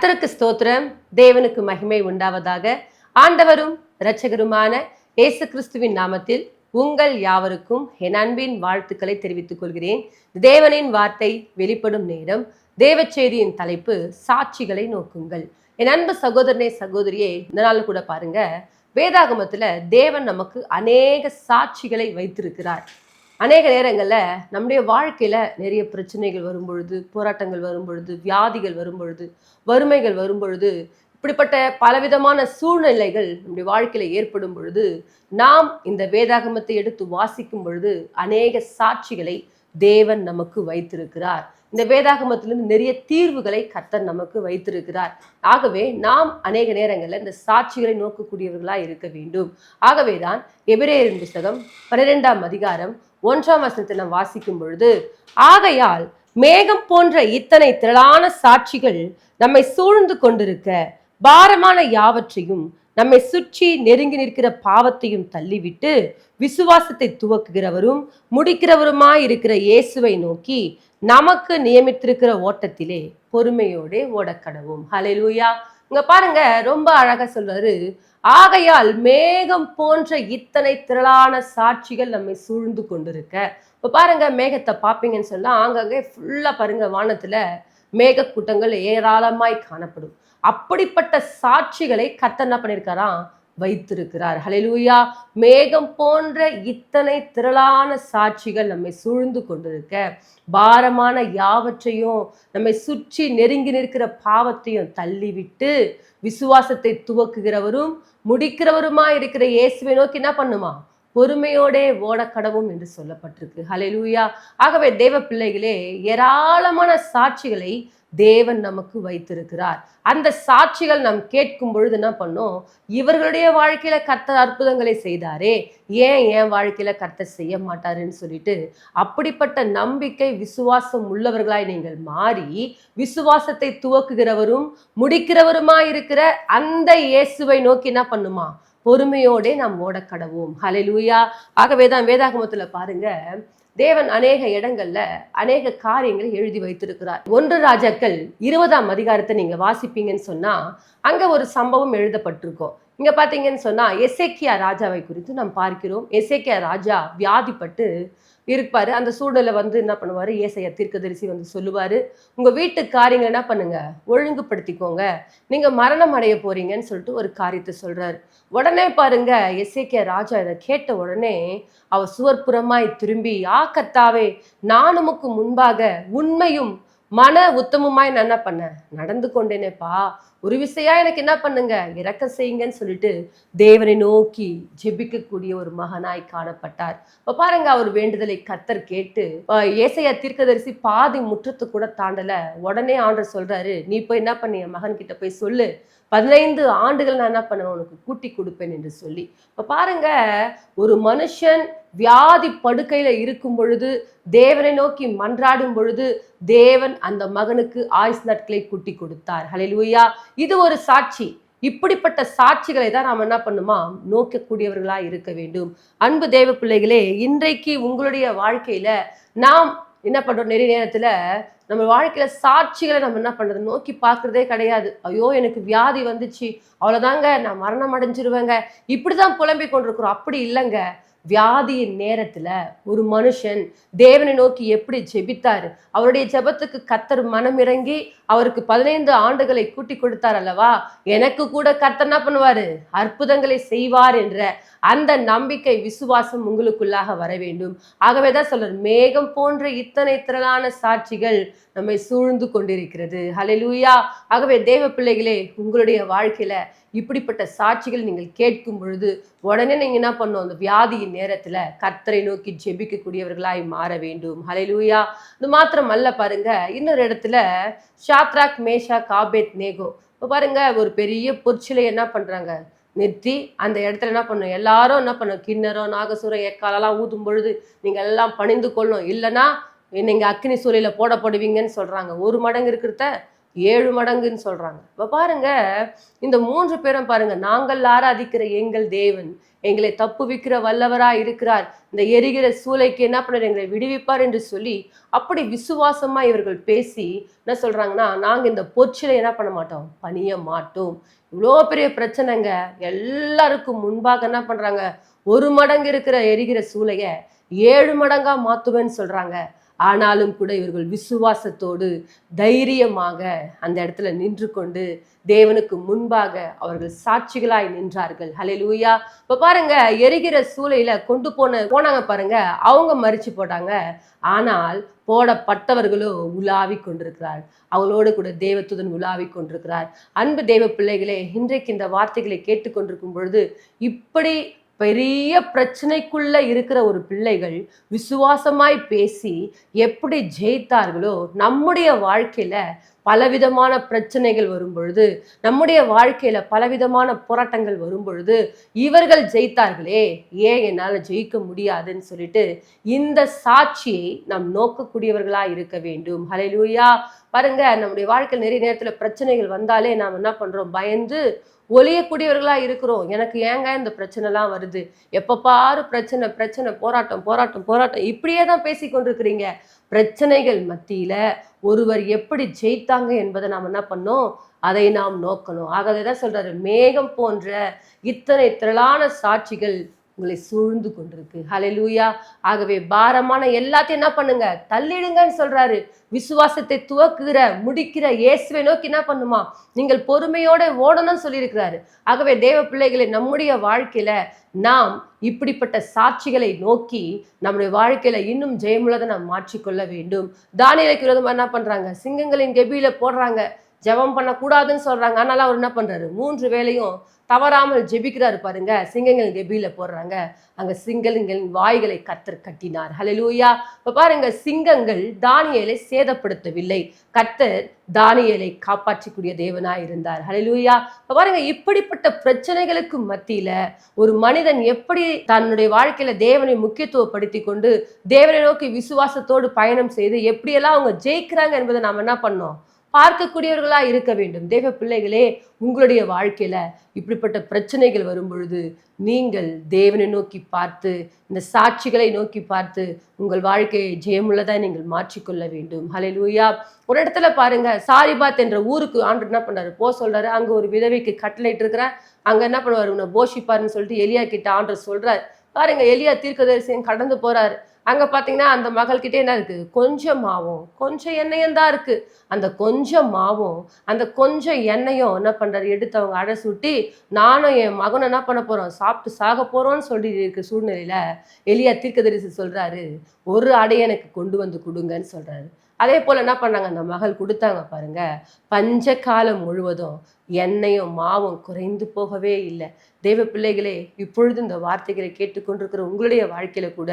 கர்த்தருக்கு ஸ்தோத்திரம். தேவனுக்கு மகிமை உண்டாவதாக. ஆண்டவரும் இரட்சகருமான இயேசு கிறிஸ்துவின் நாமத்தில் உங்கள் யாவருக்கும் என் அன்பின் வாழ்த்துக்களை தெரிவித்துக் கொள்கிறேன். தேவனின் வார்த்தை வெளிப்படும் நேரம். தேவ செய்தியின் தலைப்பு சாட்சிகளை நோக்குங்கள். என் அன்பு சகோதரனே சகோதரியே, இந்த நாள் கூட பாருங்க, வேதாகமத்துல தேவன் நமக்கு அநேக சாட்சிகளை வைத்திருக்கிறார். அநேக நேரங்களில் நம்முடைய வாழ்க்கையில் நிறைய பிரச்சனைகள் வரும் பொழுது, போராட்டங்கள் வரும் பொழுது, வியாதிகள் வரும் பொழுது, வறுமைகள் வரும் பொழுது, இப்படிப்பட்ட பலவிதமான சூழ்நிலைகள் நம்முடைய வாழ்க்கையில் ஏற்படும் பொழுது, நாம் இந்த வேதாகமத்தை எடுத்து வாசிக்கும் பொழுது அநேக சாட்சிகளை தேவன் நமக்கு வைத்திருக்கிறார். இந்த வேதாகமத்திலிருந்து நிறைய தீர்வுகளை கர்த்தர் நமக்கு வைத்திருக்கிறார். ஆகவே நாம் அநேக நேரங்களில் இந்த சாட்சிகளை நோக்கக்கூடியவர்களாக இருக்க வேண்டும். ஆகவேதான் எபிரேயரின் புத்தகம் 12ஆம் அதிகாரம் 1ஆம் வசனத்தை நாம் வாசிக்கும் பொழுது, ஆகையால் மேகம் போன்ற இத்தனை திரளான சாட்சிகள் நம்மை சூழ்ந்து கொண்டிருக்க, பாரமான யாவற்றையும் நம்மை சுற்றி நெருங்கி நிற்கிற பாவத்தையும் தள்ளிவிட்டு, விசுவாசத்தை துவக்குகிறவரும் முடிக்கிறவருமாயிருக்கிற இயேசுவை நோக்கி நமக்கு நியமித்திருக்கிற ஓட்டத்திலே பொறுமையோட ஓடக்கடவும். ஹல்லேலூயா. இங்க பாருங்க, ரொம்ப அழகா சொல்றாரு, ஆகையால் மேகம் போன்ற இத்தனை திரளான சாட்சிகள் நம்மை சூழ்ந்து கொண்டிருக்க. இப்ப பாருங்க, மேகத்தை பார்ப்பீங்கன்னு சொன்னா ஆங்காங்கே ஃபுல்லா பாருங்க, வானத்துல மேக கூட்டங்கள் ஏராளமாய் காணப்படும். அப்படிப்பட்ட சாட்சிகளை கர்த்தர் என்ன பண்ணியிருக்காராம், வைத்திருக்கிறார். ஹல்லேலூயா. மேகம் போன்ற இத்தனை திரளான சாட்சிகள் நம்மை சூழ்ந்து கொண்டிருக்க, பாரமான யாவற்றையும் நம்மை சுற்றி நெருங்கி நிற்கிற பாவத்தையும் தள்ளிவிட்டு, விசுவாசத்தை துவக்குகிறவரும் முடிக்கிறவருமாய் இருக்கிற இயேசுவை நோக்கி என்ன பண்ணுமா, பொறுமையோடே ஓடக்கடவும் என்று சொல்லப்பட்டிருக்கு. ஹல்லேலூயா. ஆகவே தேவ பிள்ளைகளே, ஏராளமான சாட்சிகளை தேவன் நமக்கு வைத்திருக்கிறார். அந்த சாட்சிகள் நாம் கேட்கும் பொழுது என்ன பண்ணோம், இவர்களுடைய வாழ்க்கையில கர்த்தர் அற்புதங்களை செய்தாரே, ஏன் என் வாழ்க்கையில கர்த்தர் செய்ய மாட்டாருன்னு சொல்லிட்டு, அப்படிப்பட்ட நம்பிக்கை விசுவாசம் உள்ளவர்களாய் நீங்கள் மாறி, விசுவாசத்தை துவக்குகிறவரும் முடிக்கிறவருமாயிருக்கிற அந்த இயேசுவை நோக்கி என்ன பண்ணுமா, பொறுமையோடே நாம் ஓடக்கடவோம். ஹல்லேலூயா. ஆகவேதான் வேதாகமத்துல பாருங்க, தேவன் அநேக இடங்கள்ல அநேக காரியங்களை எழுதி வைத்திருக்கிறார். 1 ராஜாக்கள் 20ஆம் அதிகாரத்தை நீங்க வாசிப்பீங்கன்னு சொன்னா அங்க ஒரு சம்பவம் எழுதப்பட்டிருக்கும். இங்க பாத்தீங்கன்னு சொன்னா எசேக்கியா ராஜாவை குறித்து நாம் பார்க்கிறோம். எசேக்கியா ராஜா வியாதிப்பட்டு இருப்பாரு. அந்த சூழலை என்ன பண்ணுவாரு, ஏசாயா தீர்க்கதரிசி சொல்லுவாரு, உங்க வீட்டு காரியங்கள் என்ன பண்ணுங்க, ஒழுங்குபடுத்திக்கோங்க, நீங்க மரணம் அடைய போறீங்கன்னு சொல்லிட்டு ஒரு காரியத்தை சொல்றாரு. உடனே பாருங்க, எசேக்கியா ராஜா இதை கேட்ட உடனே அவர் சுவர்புறமாய் திரும்பி, கர்த்தாவே, நான் உமக்கு முன்பாக உண்மையும் மன உத்தமமாய் நான் என்ன பண்ணேன், நடந்து கொண்டேனேப்பா, ஒரு விசையா எனக்கு என்ன பண்ணுங்க, இறக்க செய்யுங்கன்னு சொல்லிட்டு தேவனை நோக்கி ஜெபிக்கக்கூடிய ஒரு மகனாய் காணப்பட்டார். இப்ப பாருங்க, அவர் வேண்டுதலை கர்த்தர் கேட்டு, ஏசாயா தீர்க்கதரிசி பாதி முற்றத்து கூட தாண்டல. உடனே ஆண்டவர் சொல்றாரு, நீ போய் என்ன பண்ணி என் மகன் கிட்ட போய் சொல்லு, 15 ஆண்டுகள் நான் என்ன பண்ணுவேன், உனக்கு கூட்டி கொடுப்பேன் என்று சொல்லி. இப்ப பாருங்க, ஒரு மனுஷன் வியாதி படுக்கையில இருக்கும் பொழுது, தேவனை நோக்கி மன்றாடும் பொழுது, தேவன் அந்த மகனுக்கு ஆயுஸ் நாட்களை கூட்டி கொடுத்தார். ஹல்லேலூயா. இது ஒரு சாட்சி. இப்படிப்பட்ட சாட்சிகளை தான் நாம் என்ன பண்ணுமா, நோக்கக்கூடியவர்களா இருக்க வேண்டும். அன்பு தேவ பிள்ளைகளே, இன்றைக்கு உங்களுடைய வாழ்க்கையில நாம் என்ன பண்றோம், நிறைய நேரத்துல நம்ம வாழ்க்கையில சாட்சிகளை நம்ம என்ன பண்றது, நோக்கி பார்க்கறதே கிடையாது. ஐயோ, எனக்கு வியாதி வந்துச்சு, அவ்வளவுதாங்க, நான் மரணம் அடைஞ்சிருவேங்க, இப்படிதான் புலம்பிக் கொண்டிருக்கிறோம். அப்படி இல்லைங்க. வியாதியின் நேரத்துல ஒரு மனுஷன் தேவனை நோக்கி எப்படி ஜெபித்தாரு, அவருடைய ஜெபத்துக்கு கர்த்தர் மனம் இறங்கி அவருக்கு 15 ஆண்டுகளை கூட்டி கொடுத்தார் அல்லவா, எனக்கு கூட கர்த்தர் என்ன பண்ணுவாரு, அற்புதங்களை செய்வார் என்ற அந்த நம்பிக்கை விசுவாசம் உங்களுக்குள்ளாக வர வேண்டும். ஆகவேதான் சொல்ற, மேகம் போன்ற இத்தனை திரளான சாட்சிகள் நம்மை சூழ்ந்து கொண்டிருக்கிறது. ஹல்லேலூயா. ஆகவே தேவ பிள்ளைகளே, உங்களுடைய வாழ்க்கையில இப்படிப்பட்ட சாட்சிகள் நீங்கள் கேட்கும் பொழுது உடனே நீங்க என்ன பண்ணணும், அந்த வியாதியின் நேரத்துல கர்த்தரை நோக்கி ஜெபிக்கக்கூடியவர்களாய் மாற வேண்டும். ஹல்லேலூயா. இது மாத்திரம் அல்ல, பாருங்க, இன்னொரு இடத்துல ஷாத்ராக் மேஷாக் ஆபேத்நேகோ பாருங்க, ஒரு பெரிய பொற்சிலை என்ன பண்றாங்க, நிறுத்தி அந்த இடத்துல என்ன பண்ணும், எல்லாரும் என்ன பண்ணும், கிண்ணறம் நாகசுரம் எக்காலெல்லாம் ஊதும் பொழுது நீங்க எல்லாம் பணிந்து கொள்ளணும், இல்லைன்னா நீங்க அக்னி சூளையில போடப்படுவீங்கன்னு சொல்றாங்க. ஒரு மடங்கு இருக்கிறத 7 மடங்குன்னு சொல்றாங்க. இப்ப பாருங்க, இந்த 3 பேரும் பாருங்க, நாங்கள் ஆராதிக்கிற எங்கள் தேவன் எங்களை தப்புவிக்கிற வல்லவரா இருக்கிறார், இந்த எரிகிற சூளைக்கு என்ன பண்ணார், எங்களை விடுவிப்பார் என்று சொல்லி அப்படி விசுவாசமா இவர்கள் பேசி என்ன சொல்றாங்கன்னா, நாங்க இந்த பொச்சிலை என்ன பண்ண மாட்டோம், பணிய மாட்டோம். இவ்வளோ பெரிய பிரச்சனைங்க. எல்லாருக்கும் முன்பாக என்ன பண்றாங்க, 1 மடங்கு இருக்கிற எரிகிற சூளைய 7 மடங்கா மாத்துவேன்னு சொல்றாங்க. ஆனாலும் கூட இவர்கள் விசுவாசத்தோடு தைரியமாக அந்த இடத்துல நின்று கொண்டு தேவனுக்கு முன்பாக அவர்கள் சாட்சிகளாய் நின்றார்கள். ஹல்லேலூயா. இப்ப பாருங்க, எரிகிற சூளையில கொண்டு போனாங்க பாருங்க, அவங்க மரிச்சு போட்டாங்க. ஆனால் போடப்பட்டவர்களோ உலாவி கொண்டிருக்கிறார். அவளோடு கூட தேவதூதன் உலாவி கொண்டிருக்கிறார். அன்பு தேவ பிள்ளைகளே, இன்றைக்கு இந்த வார்த்தைகளை கேட்டுக்கொண்டிருக்கும் பொழுது, இப்படி பெரிய பிரச்சனைக்குள்ள இருக்கிற ஒரு பிள்ளைகள் விசுவாசமாய் பேசி எப்படி ஜெயித்தார்களோ, நம்முடைய வாழ்க்கையில பலவிதமான பிரச்சனைகள் வரும் பொழுது, நம்முடைய வாழ்க்கையில பலவிதமான போராட்டங்கள் வரும் பொழுது, இவர்கள் ஜெயித்தார்களே, ஏன் என்னால் ஜெயிக்க முடியாதுன்னு சொல்லிட்டு இந்த சாட்சியை நாம் நோக்கக்கூடியவர்களா இருக்க வேண்டும். ஹல்லேலூயா. பாருங்க, நம்முடைய வாழ்க்கையில் நிறைய நேரத்துல பிரச்சனைகள் வந்தாலே நாம் என்ன பண்றோம், பயந்து ஒளியக்கூடியவர்களா இருக்கிறோம். எனக்கு ஏங்க இந்த பிரச்சனைலாம் வருது, எப்ப பாரு பிரச்சனை பிரச்சனை, போராட்டம் போராட்டம் போராட்டம், இப்படியே தான் பேசி கொண்டிருக்கிறீங்க. பிரச்சனைகள் மத்தியில ஒருவர் எப்படி ஜெயித்தாங்க என்பதை நாம் என்ன பண்ணோம், அதை நாம் நோக்கணும். ஆகவே தான் சொல்றாரு, மேகம் போன்ற இத்தனை திரளான சாட்சிகள் உங்களை சூழ்ந்து கொண்டிருக்கு. ஹல்லேலூயா. ஆகவே பாரமான எல்லாத்தையும் என்ன பண்ணுங்க, தள்ளிடுங்கன்னு சொல்றாரு. விசுவாசத்தை துவக்குகிற முடிக்கிற இயேசுவை நோக்கி என்ன பண்ணுமா, நீங்கள் பொறுமையோட ஓடணும்னு சொல்லியிருக்கிறாரு. ஆகவே தேவ பிள்ளைகளை, நம்முடைய வாழ்க்கையில நாம் இப்படிப்பட்ட சாட்சிகளை நோக்கி நம்முடைய வாழ்க்கையில இன்னும் ஜெயமுள்ளதை நாம் மாற்றிக்கொள்ள வேண்டும். தானியேலுக்கு விரோதமா என்ன பண்றாங்க, சிங்கங்களின் கெபியில போடுறாங்க, ஜெபம் பண்ணக்கூடாதுன்னு சொல்றாங்க. அதனால அவர் என்ன பண்றாரு, 3 வேளையும் தவறாமல் ஜெபிக்கிறாரு பாருங்க. சிங்கங்கள் கெபியில போடுறாங்க, அங்க சிங்கங்களின் வாய்களை கர்த்தர் கட்டினார். ஹல்லேலூயா. இப்ப பாருங்க, சிங்கங்கள் தானியேலை சேதப்படுத்தவில்லை, கர்த்தர் தானியேலை காப்பாற்றக்கூடிய தேவனாய் இருந்தார். ஹல்லேலூயா. இப்ப பாருங்க, இப்படிப்பட்ட பிரச்சனைகளுக்கு மத்தியில ஒரு மனிதன் எப்படி தன்னுடைய வாழ்க்கையில தேவனை முக்கியத்துவப்படுத்தி கொண்டு தேவனை நோக்கி விசுவாசத்தோடு பயணம் செய்து எப்படியெல்லாம் அவங்க ஜெயிக்கிறாங்க என்பதை நாம் என்ன பண்ணோம், பார்க்கக்கூடியவர்களா இருக்க வேண்டும். தேவ பிள்ளைகளே, உங்களுடைய வாழ்க்கையில இப்படிப்பட்ட பிரச்சனைகள் வரும் பொழுது நீங்கள் தேவனை நோக்கி பார்த்து, இந்த சாட்சிகளை நோக்கி பார்த்து உங்கள் வாழ்க்கையை ஜெயமுள்ளதா நீங்கள் மாற்றிக்கொள்ள வேண்டும். ஹல்லேலூயா. ஒரு இடத்துல பாருங்க, சாரிபாத் என்ற ஊருக்கு ஆண்டவர் என்ன பண்றாரு, சொல்றாரு. அங்க ஒரு விதவைக்கு கட்டளையிட்டு இருக்கிறேன், அங்க என்ன பண்ணுவாரு, உன்னை போஷிப்பாருன்னு சொல்லிட்டு எலியா கிட்ட ஆண்டவர் சொல்றாரு. பாருங்க, எலியா தீர்க்கதரிசியும் கடந்து போறாரு. அங்க பாத்தீங்கன்னா அந்த மகள்கிட்ட என்ன இருக்கு, கொஞ்சம் மாவும் கொஞ்சம் எண்ணெயும் தான் இருக்கு. அந்த கொஞ்சம் மாவும் அந்த கொஞ்சம் எண்ணெயும் என்ன பண்றாரு, எடுத்து அவங்க அடை சுட்டி, நானும் என் மகனும் என்ன பண்ண போறோம், சாப்பிட்டு சாக போறோம்னு சொல்லி இருக்க சூழ்நிலையில எலியா தீர்க்கதரிசி சொல்றாரு, ஒரு அடையை எனக்கு கொண்டு வந்து கொடுங்கன்னு சொல்றாரு. அதே போல என்ன பண்ணாங்க, அந்த மகள் கொடுத்தாங்க பாருங்க. பஞ்ச காலம் முழுவதும் எண்ணெயும் மாவும் குறைந்து போகவே இல்லை. தேவ பிள்ளைகளே, இப்பொழுது இந்த வார்த்தைகளை கேட்டுக்கொண்டிருக்கிற உங்களுடைய வாழ்க்கையில கூட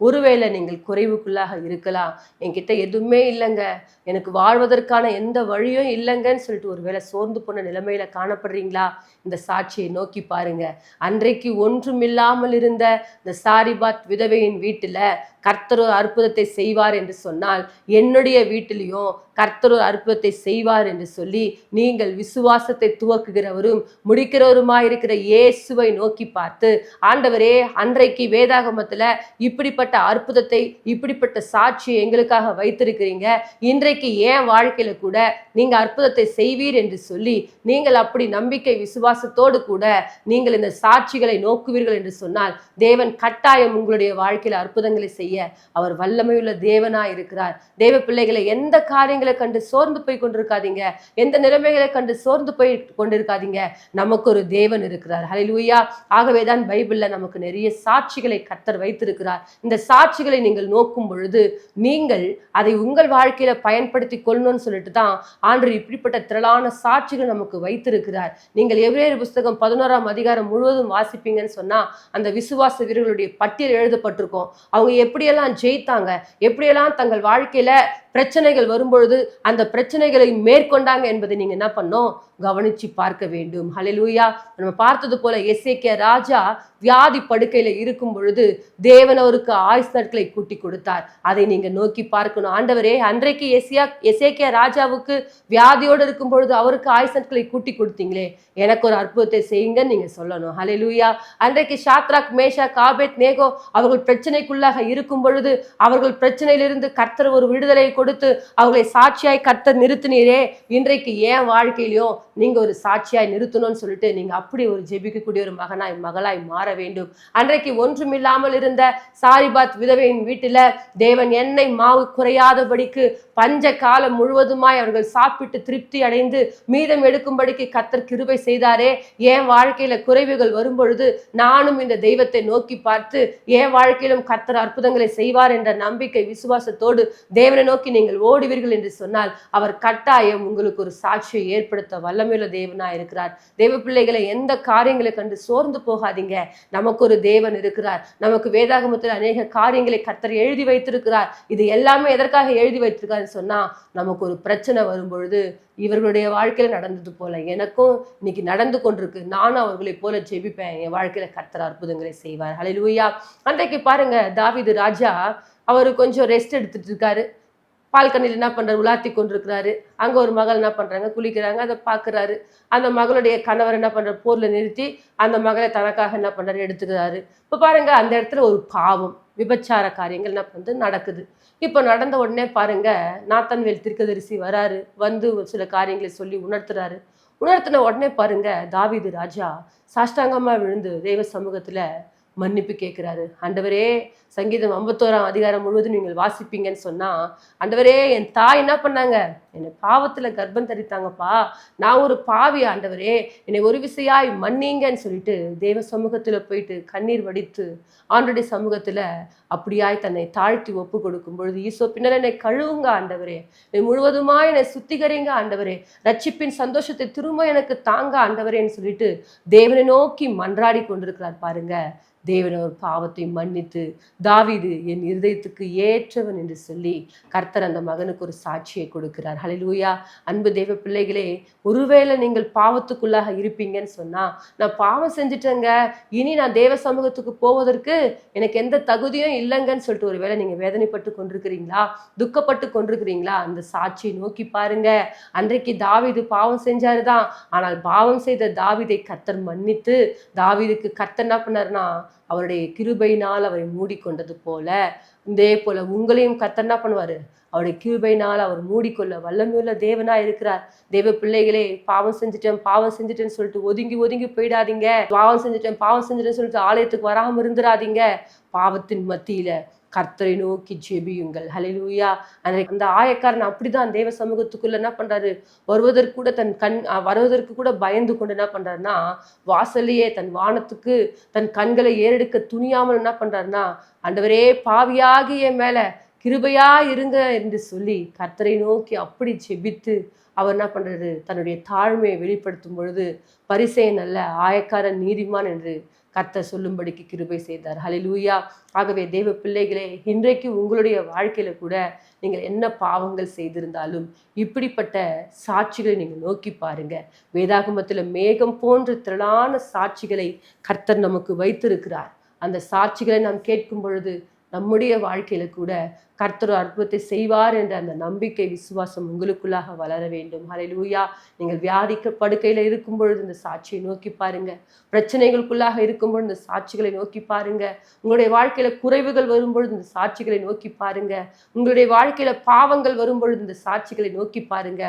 ஒருவேளை நீங்கள் குறைவுக்குள்ளாக இருக்கலாம். என்கிட்ட எதுவுமே இல்லைங்க, எனக்கு வாழ்வதற்கான எந்த வழியும் இல்லைங்கன்னு சொல்லிட்டு ஒருவேளை சோர்ந்து போன நிலைமையில காணப்படுறீங்களா, இந்த சாட்சியை நோக்கி பாருங்க. அன்றைக்கு ஒன்றுமில்லாமல் இருந்த இந்த சாரிபாத் விதவையின் வீட்டுல கர்த்தர் ஒரு அற்புதத்தை செய்வார் என்று சொன்னால், என்னுடைய வீட்டிலையும் கர்த்தர் ஒரு அற்புதத்தை செய்வார் என்று சொல்லி நீங்கள் விசுவாசத்தை துவக்குகிறவரும் முடிக்கிறவருமாயிருக்கிற இயேசுவை நோக்கி பார்த்து, ஆண்டவரே, அன்றைக்கு வேதாகமத்துல இப்படிப்பட்ட அற்புதத்தை இப்படிப்பட்ட சாட்சியை எங்களுக்காக வைத்திருக்கிறீங்க, இன்றைக்கு ஏன் வாழ்க்கையில கூட நீங்க அற்புதத்தை செய்வீர் என்று சொல்லி நீங்கள் அப்படி நம்பிக்கை விசுவாசத்தோடு கூட நீங்கள் இந்த சாட்சிகளை நோக்குவீர்கள் என்று சொன்னால், தேவன் கட்டாயம் உங்களுடைய வாழ்க்கையில அற்புதங்களை செய்ய அவர் வல்லமையுள்ள தேவனாய் இருக்கிறார். தேவ பிள்ளைகளை, எந்த காரியங்களை கண்டு சோர்ந்து போய் கொண்டிருக்காதீங்க, எந்த நிலைமைகளை கண்டு சோர்ந்து போய் கொண்டிருக்காதீங்க. நமக்கு ஒரு தேவன் இருக்கிறார். ஹல்லேலூயா. ஆகவேதான் பைபிள்ல நமக்கு நிறைய சாட்சிகளை கர்த்தர் வைத்திருக்கிறார். இந்த சாட்சிகளை நீங்கள் நோக்கும் பொழுது நீங்கள் அதை உங்கள் வாழ்க்கையில பயன்படுத்தி கொள்ளணும்னு சொல்லிட்டு தான் ஆண்டவர் இப்படிப்பட்ட திரளான சாட்சிகள் நமக்கு வைத்திருக்கிறார். நீங்கள் எபிரேயர் புஸ்தகம் 11ஆம் அதிகாரம் முழுவதும் வாசிப்பீங்கன்னு சொன்னா, அந்த விசுவாச வீரர்களுடைய பட்டியல் எழுதப்பட்டிருக்கும். அவங்க எப்படியெல்லாம் ஜெயித்தாங்க, எப்படியெல்லாம் தங்கள் வாழ்க்கையில பிரச்சனைகள் வரும்பொழுது அந்த பிரச்சனைகளை மேற்கொண்டாங்க என்பதை நீங்க என்ன பண்ணோம், கவனிச்சு பார்க்க வேண்டும். ஹல்லேலூயா. நம்ம பார்த்தது போல எசேக்கியா ராஜா வியாதி படுக்கையில இருக்கும் பொழுது தேவன் அவருக்கு ஆயுசு நாட்களை கூட்டி கொடுத்தார். அதை நீங்க நோக்கி பார்க்கணும். ஆண்டவரே, அன்றைக்கு எசேக்கியா ராஜாவுக்கு வியாதியோடு இருக்கும் பொழுது அவருக்கு ஆயுசு நாட்களை கூட்டி கொடுத்தீங்களே, எனக்கு ஒரு அற்புதத்தை செய்யுங்கன்னு நீங்க சொல்லணும். ஹல்லேலூயா. அன்றைக்கு ஷாத்ராக், மேஷாக், ஆபேத் நேகோ அவர்கள் பிரச்சனைக்குள்ளாக இருக்கும் பொழுது அவர்கள் பிரச்சனையிலிருந்து கர்த்தர் ஒரு விடுதலை கொடுத்து அவர்களை சாட்சியாய் கர்த்தர் நிறுத்தினீரே, இன்றைக்கு ஏன் வாழ்க்கையிலையும் நீங்க ஒரு சாட்சியாய் நிறுத்தணும்னு சொல்லிட்டு நீங்க அப்படி ஒரு ஜெபிக்கக்கூடிய ஒரு மகளாய் மாற வேண்டும். அன்றைக்கு ஒன்றுமில்லாமல் இருந்த சாரிபாத் விதவையின் வீட்டில தேவன் எண்ணெய் மாவு குறையாதபடிக்கு பஞ்ச காலம் முழுவதுமாய் அவர்கள் சாப்பிட்டு திருப்தி அடைந்து மீதம் எடுக்கும்படிக்கு கர்த்தர் கிருபை செய்தாரே. என் வாழ்க்கையில குறைவுகள் வரும் பொழுது நானும் இந்த தெய்வத்தை நோக்கி பார்த்து என் வாழ்க்கையிலும் கர்த்தர் அற்புதங்களை செய்வார் என்ற நம்பிக்கை விசுவாசத்தோடு தேவனை நோக்கி நீங்கள் ஓடுவீர்கள் என்று சொன்னால் அவர் கட்டாயம் உங்களுக்கு ஒரு சாட்சியை ஏற்படுத்த வல்லமையுள்ள தேவனா இருக்கிறார். தேவ பிள்ளைகளை எந்த காரியங்களை கண்டு சோர்ந்து போகாதீங்க. நமக்கு ஒரு தேவன் இருக்கிறார். நமக்கு வேதாகமத்தில் அநேக காரியங்களை கர்த்தர் எழுதி வைத்திருக்கிறார். இது எல்லாமே எதற்காக எழுதி வைத்திருக்காரு சொன்னா, நமக்கு ஒரு பிரச்சனை வரும் பொழுது இவர்களுடைய வாழ்க்கையில நடந்தது போல எனக்கும் இன்னைக்கு நடந்து கொண்டிருக்கு, நானும் அவர்களை போல ஜெபிப்பேன், என் வாழ்க்கையில கர்த்தர் அற்புதங்களை செய்வார். ஹல்லேலூயா. அன்றைக்கு பாருங்க, தாவீது ராஜா அவரு கொஞ்சம் ரெஸ்ட் எடுத்துட்டு இருக்காரு. பால்கனியில் என்ன பண்றாரு, உலாத்தி கொண்டிருக்கிறாரு. அங்க ஒரு மகள் என்ன பண்றாங்க, குளிக்கிறாங்க. அதை பாக்குறாரு. அந்த மகளுடைய கணவர் என்ன பண்றாரு, போர்ல நிறுத்தி அந்த மகளை தனக்காக என்ன பண்றாரு, எடுத்துக்கிறாரு. இப்ப பாருங்க, அந்த இடத்துல ஒரு பாவம், விபச்சார காரியங்கள் என்ன பண்ணுது, நடக்குது. இப்ப நடந்த உடனே பாருங்க, நாத்தான்வேல் தீர்க்கதரிசி வராரு. வந்து சில காரியங்களை சொல்லி உணர்த்தின உடனே பாருங்க, தாவீது ராஜா சாஷ்டாங்கமா விழுந்து தெய்வ சமூகத்துல மன்னிப்பு கேட்கிறாரு. ஆண்டவரே, சங்கீதம் 51ஆம் அதிகாரம் முழுவதும் நீங்கள் வாசிப்பீங்கன்னு சொன்னா, ஆண்டவரே, என் தாய் என்ன பண்ணாங்க, என்னை பாவத்துல கர்ப்பம் தரித்தாங்கப்பா, நான் ஒரு பாவி, ஆண்டவரே என்னை ஒரு விசையாய் மன்னிங்கன்னு சொல்லிட்டு தேவ சமூகத்துல போயிட்டு கண்ணீர் வடித்து ஆண்டவருடைய சமூகத்துல அப்படியாய் தன்னை தாழ்த்தி ஒப்பு கொடுக்கும் பொழுது, ஈசோ பின்னர் என்னை கழுவுங்க ஆண்டவரே, என்னை முழுவதுமா என்னை சுத்திகரிங்க ஆண்டவரே, ரட்சிப்பின் சந்தோஷத்தை திரும்ப எனக்கு தாங்க ஆண்டவரேன்னு சொல்லிட்டு தேவனை நோக்கி மன்றாடி கொண்டிருக்கிறார். பாருங்க, தேவன் ஒரு பாவத்தை மன்னித்து தாவீது என் இருதயத்துக்கு ஏற்றவன் என்று சொல்லி கர்த்தர் அந்த மகனுக்கு ஒரு சாட்சியை கொடுக்கிறார். ஹல்லேலூயா. அன்பு தேவ பிள்ளைகளே, ஒருவேளை நீங்கள் பாவத்துக்குள்ளாக இருப்பீங்கன்னு சொன்னா, நான் பாவம் செஞ்சுட்டேங்க, இனி நான் தேவ சமூகத்துக்கு போவதற்கு எனக்கு எந்த தகுதியும் இல்லைங்கன்னு சொல்லிட்டு ஒருவேளை நீங்க வேதனைப்பட்டு கொண்டிருக்கிறீங்களா, துக்கப்பட்டு கொண்டிருக்கிறீங்களா, அந்த சாட்சியை நோக்கி பாருங்க. அன்றைக்கு தாவீது பாவம் செஞ்சாருதான். ஆனால் பாவம் செய்த தாவீதை கர்த்தர் மன்னித்து தாவீதுக்கு கர்த்தர் என்ன பண்ணாருன்னா, அவருடைய கிருபையினால் அவரை மூடிக்கொண்டது போல, இதே போல உங்களையும் கர்த்தர் என்ன பண்ணுவாரு, அவருடைய கிருபையினால் அவர் மூடிக்கொள்ள வல்லமையுள்ள தேவனா இருக்கிறார். தேவ பிள்ளைகளே, பாவம் செஞ்சுட்டேன்னு சொல்லிட்டு ஒதுங்கி போயிடாதீங்க. பாவம் செஞ்சுட்டேன்னு சொல்லிட்டு ஆலயத்துக்கு வராம இருந்துடாதீங்க. பாவத்தின் மத்தியில கர்த்தரை நோக்கி ஜெபியுங்கள். ஹல்லேலூயா. அந்த ஆயக்காரன் அப்படிதான் தேவ சமூகத்துக்குள்ள என்ன பண்றாரு, வருவதற்கு கூட பயந்து கொண்டு என்ன பண்றாருன்னா, வாசல்லையே தன் வானத்துக்கு தன் கண்களை ஏறெடுக்க துணியாமல் என்ன பண்றாருன்னா, ஆண்டவரே, பாவியாகிய மேல கிருபையா இருங்க என்று சொல்லி கர்த்தரை நோக்கி அப்படி ஜெபித்து அவர் என்ன பண்றாரு, தன்னுடைய தாழ்மையை வெளிப்படுத்தும் பொழுது பரிசேயன் அல்ல, ஆயக்காரன் நீதிமான் என்று கர்த்தர் சொல்லும்படிக்கு கிருபை செய்தார். ஹல்லேலூயா. ஆகவே தேவ பிள்ளைகளே, இன்றைக்கு உங்களுடைய வாழ்க்கையில கூட நீங்கள் என்ன பாவங்கள் செய்திருந்தாலும் இப்படிப்பட்ட சாட்சிகளை நீங்கள் நோக்கி பாருங்க. வேதாகமத்துல மேகம் போன்ற திரளான சாட்சிகளை கர்த்தர் நமக்கு வைத்திருக்கிறார். அந்த சாட்சிகளை நாம் கேட்கும் பொழுது நம்முடைய வாழ்க்கையில கூட கர்த்தர் அற்புதத்தை செய்வார் என்ற அந்த நம்பிக்கை, விசுவாசம் உங்களுக்குள்ளாக வளர வேண்டும். ஹல்லேலூயா. நீங்கள் வியாதிக்க படுக்கையில இருக்கும் பொழுது இந்த சாட்சியை நோக்கி பாருங்க. பிரச்சனைகளுக்குள்ளாக இருக்கும் பொழுது இந்த சாட்சிகளை நோக்கி பாருங்க. உங்களுடைய வாழ்க்கையில குறைவுகள் வரும்பொழுது இந்த சாட்சிகளை நோக்கி பாருங்க. உங்களுடைய வாழ்க்கையில பாவங்கள் வரும்பொழுது இந்த சாட்சிகளை நோக்கி பாருங்க.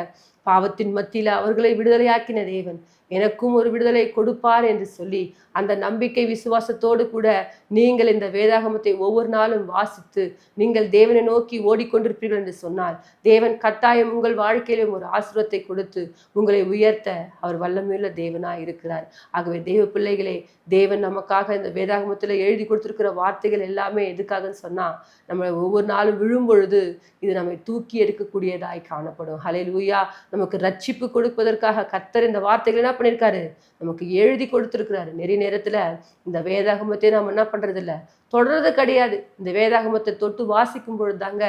பாவத்தின் மத்தியில அவர்களை விடுதலையாக்கின தேவன் எனக்கும் ஒரு விடுதலை கொடுப்பார் என்று சொல்லி அந்த நம்பிக்கை விசுவாசத்தோடு கூட நீங்கள் இந்த வேதாகமத்தை ஒவ்வொரு நாளும் வாசித்து நீங்கள் தேவனை நோக்கி ஓடிக்கொண்டிருப்பீர்கள் என்று சொன்னால், தேவன் கட்டாயம் உங்கள் வாழ்க்கையிலும் ஒரு ஆசீர்வாதத்தை கொடுத்து உங்களை உயர்த்த அவர் வல்லமையுள்ள தேவனாய் இருக்கிறார். ஆகவே தேவ பிள்ளைகளே, தேவன் நமக்காக இந்த வேதாகமத்தில் எழுதி கொடுத்திருக்கிற வார்த்தைகள் எல்லாமே எதுக்காகன்னு சொன்னா, நம்ம ஒவ்வொரு நாளும் விழும் பொழுது இது நம்மை தூக்கி எடுக்கக்கூடியதாய் காணப்படும். ஹல்லேலூயா. நமக்கு ரட்சிப்பு கொடுப்பதற்காக கர்த்தர் இந்த வார்த்தைகள் என்ன பண்ணியிருக்காரு, நமக்கு எழுதி கொடுத்திருக்கிறாரு. நிறைய நேரத்துல இந்த வேதாகமத்தை நம்ம என்ன பண்றது இல்லை, தொடர்றது கிடையாது. இந்த வேதாகமத்தை தொட்டு வாசிக்கும் பொழுது தாங்க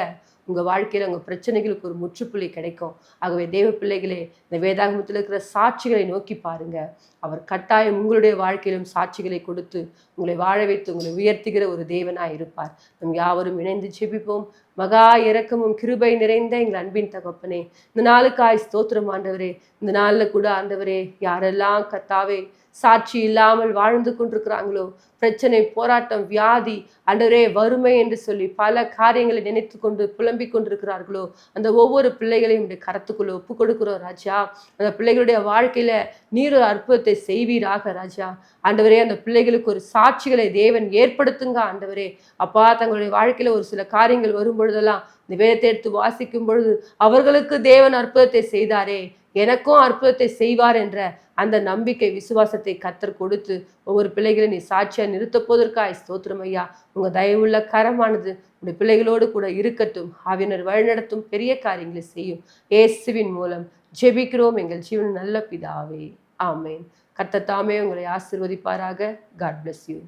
உங்க வாழ்க்கையில உங்க பிரச்சனைகளுக்கு ஒரு முற்றுப்புள்ளி கிடைக்கும். ஆகவே தேவ பிள்ளைகளே, இந்த வேதாகமத்தில் இருக்கிற சாட்சிகளை நோக்கி பாருங்க. அவர் கட்டாயம் உங்களுடைய வாழ்க்கையிலும் சாட்சிகளை கொடுத்து உங்களை வாழ வைத்து உங்களை உயர்த்துகிற ஒரு தேவனாய் இருப்பார். நம் யாவரும் இணைந்து ஜெபிப்போம். மகா இரக்கமும் கிருபை நிறைந்த எங்கள் அன்பின் தகப்பனே, இந்த நாளுக்காய் ஸ்தோத்திரம் ஆண்டவரே. இந்த நாளில் கூட ஆண்டவரே, யாரெல்லாம் கர்த்தாவே சாட்சி இல்லாமல் வாழ்ந்து கொண்டிருக்கிறாங்களோ, பிரச்சனை, போராட்டம், வியாதி, ஆண்டவரே வறுமை என்று சொல்லி பல காரியங்களை நினைத்து கொண்டு புலம்பிக் கொண்டிருக்கிறார்களோ, அந்த ஒவ்வொரு பிள்ளைகளையும் உடைய கரத்துக்குள்ள ஒப்பு கொடுக்கிறோம் ராஜா. அந்த பிள்ளைகளுடைய வாழ்க்கையில நீர் ஒரு அற்புதத்தை செய்வீராக ராஜா. ஆண்டவரே, அந்த பிள்ளைகளுக்கு ஒரு சாட்சிகளை தேவன் ஏற்படுத்துங்க ஆண்டவரே. அப்பா, தங்களுடைய வாழ்க்கையில ஒரு சில காரியங்கள் வரும் பொழுதெல்லாம் இந்த வேதத்தை எடுத்து வாசிக்கும் பொழுது அவர்களுக்கு தேவன் அற்புதத்தை செய்தாரே, எனக்கும் அற்புதத்தை செய்வார் என்ற அந்த நம்பிக்கை, விசுவாசத்தை கர்த்தர் கொடுத்து ஒவ்வொரு பிள்ளைகளை நீ சாட்சியா நிறுத்த போவதற்காய் ஸ்தோத்திரம் ஐயா. உங்க தயவுள்ள கரமானது உடைய பிள்ளைகளோடு கூட இருக்கட்டும். ஆவியினர் வழிநடத்தும், பெரிய காரியங்களை செய்யும். இயேசுவின் மூலம் ஜெபிக்கிறோம் எங்கள் ஜீவன் நல்ல பிதாவே, ஆமேன். கர்த்தர் தாமே உங்களை ஆசீர்வதிப்பாராக. God bless you.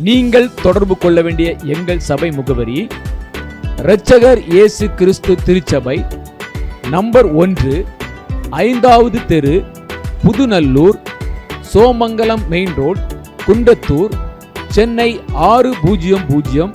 நீங்கள் தொடர்பு கொள்ள வேண்டிய எங்கள் சபை முகவரி: இரட்சகர் இயேசு கிறிஸ்து திருச்சபை, நம்பர் 1, 5வது தெரு, புதுநல்லூர், சோமங்கலம் மெயின் ரோட், குண்டத்தூர், சென்னை 600069.